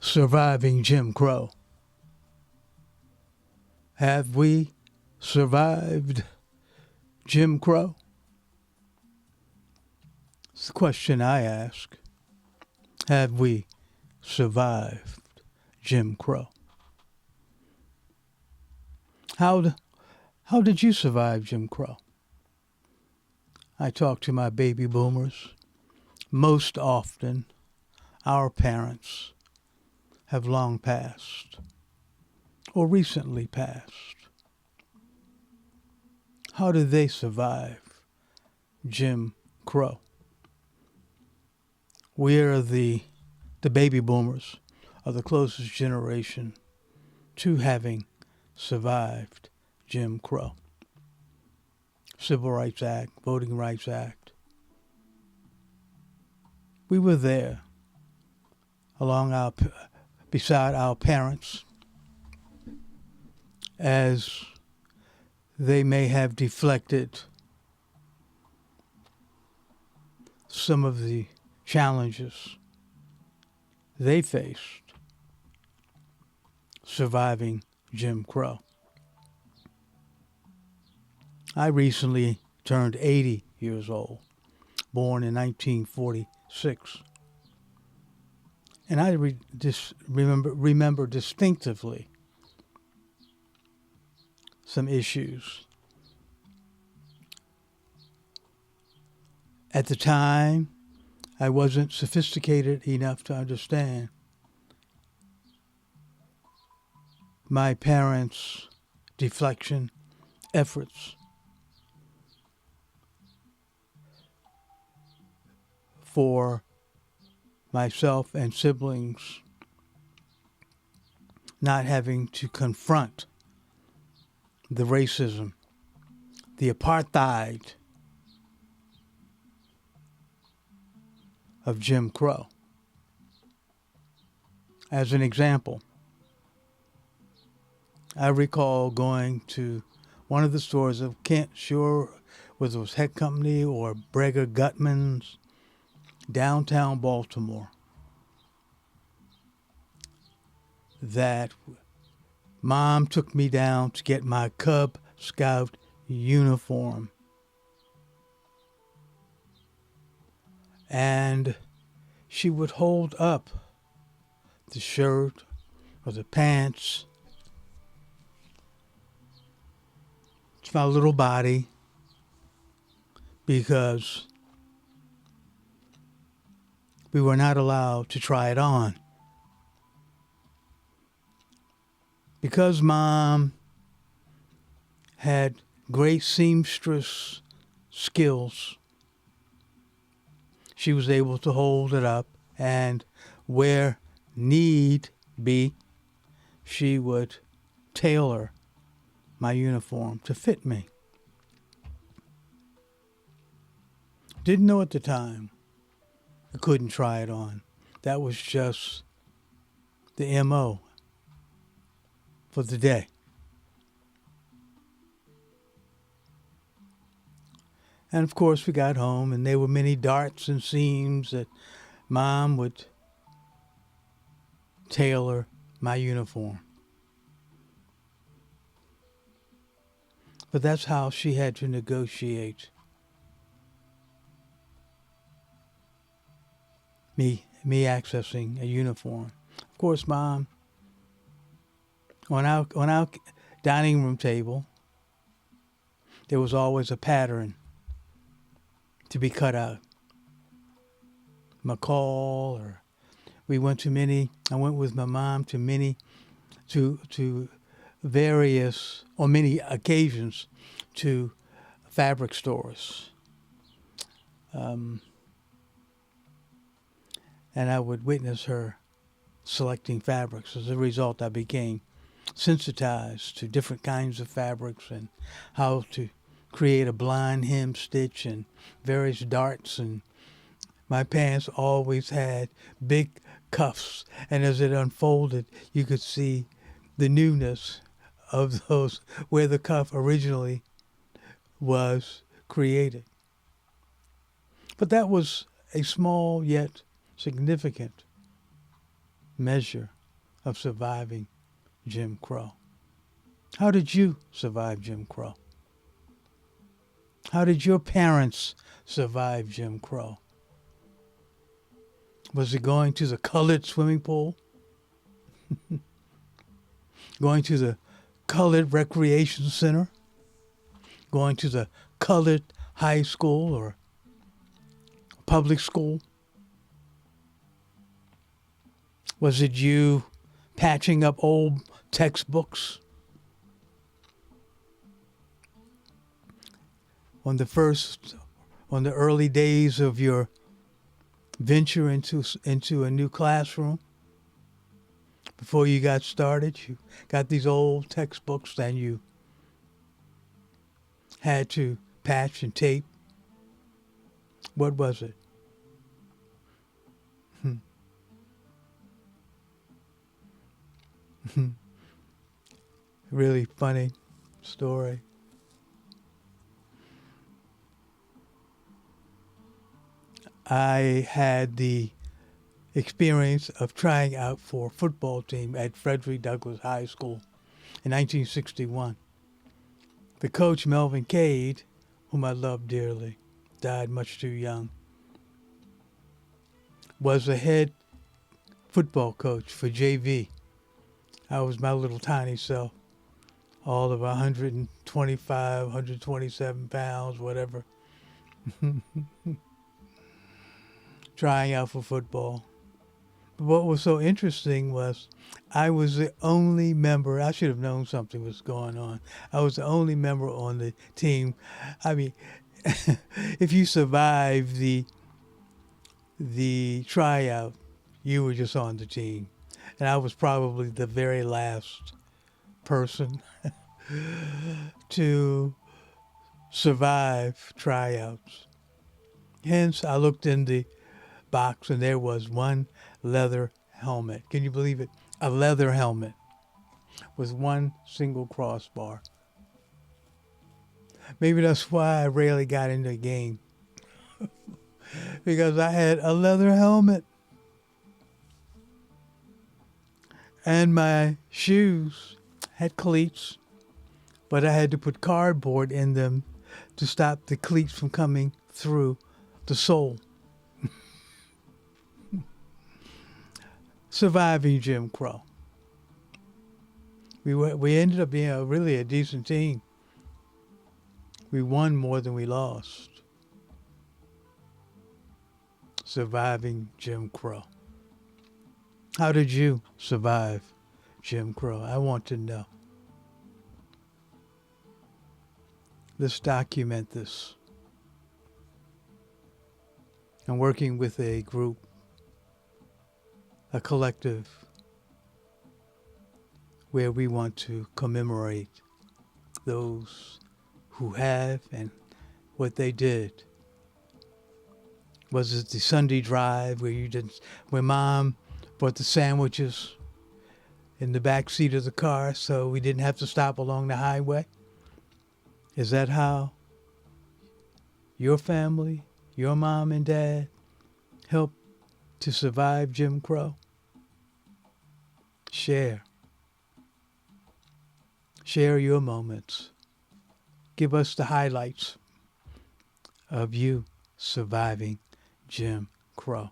surviving Jim Crow. Have we survived Jim Crow? It's the question I ask. Have we survived Jim Crow? How did you survive Jim Crow? I talk to my baby boomers. Most often, our parents have long passed or recently passed. How did they survive Jim Crow? We are the baby boomers are the closest generation to having survived Jim Crow. Civil Rights Act, Voting Rights Act. We were there beside our parents as they may have deflected some of the challenges they faced surviving Jim Crow. I recently turned 80 years old, born in 1946. And I remember distinctively some issues. At the time, I wasn't sophisticated enough to understand my parents' deflection efforts for myself and siblings not having to confront the racism, the apartheid of Jim Crow. As an example, I recall going to one of the stores of Kent, sure whether it was Heck Company or Breger Gutman's, downtown Baltimore, that Mom took me down to get my Cub Scout uniform. And she would hold up the shirt or the pants to my little body because we were not allowed to try it on. Because Mom had great seamstress skills, she was able to hold it up, and where need be, she would tailor my uniform to fit me. Didn't know at the time I couldn't try it on. That was just the MO for the day. And of course we got home and there were many darts and seams that Mom would tailor my uniform. But that's how she had to negotiate me accessing a uniform. Of course, Mom, on our dining room table, there was always a pattern to be cut out. McCall, or I went with my mom to various, on many occasions, to fabric stores. And I would witness her selecting fabrics. As a result, I became sensitized to different kinds of fabrics and how to create a blind hem stitch and various darts. And my pants always had big cuffs. And as it unfolded, you could see the newness of those where the cuff originally was created. But that was a small yet significant measure of surviving Jim Crow. How did you survive Jim Crow? How did your parents survive Jim Crow? Was it going to the colored swimming pool? Going to the colored recreation center? Going to the colored high school or public school? Was it you patching up old textbooks? On the early days of your venture into a new classroom, before you got started, you got these old textbooks and you had to patch and tape. What was it? Really funny story. I had the experience of trying out for a football team at Frederick Douglass High School in 1961. The coach, Melvin Cade, whom I loved dearly, died much too young, was the head football coach for JV. I was my little tiny self, all of 125, 127 pounds, whatever, trying out for football. But what was so interesting was I was the only member. I should have known something was going on. I was the only member on the team. I mean, if you survived the tryout, you were just on the team. And I was probably the very last person to survive tryouts. Hence, I looked in the box and there was one leather helmet. Can you believe it? A leather helmet with one single crossbar. Maybe that's why I rarely got into a game. Because I had a leather helmet. And my shoes had cleats, but I had to put cardboard in them to stop the cleats from coming through the sole. Surviving Jim Crow. We ended up being really a decent team. We won more than we lost. Surviving Jim Crow. How did you survive Jim Crow? I want to know. Let's document this. I'm working with a group, a collective, where we want to commemorate those who have and what they did. Was it the Sunday drive where Mom brought the sandwiches in the back seat of the car so we didn't have to stop along the highway? Is that how your family, your mom and dad, helped to survive Jim Crow? Share. Share your moments. Give us the highlights of you surviving Jim Crow.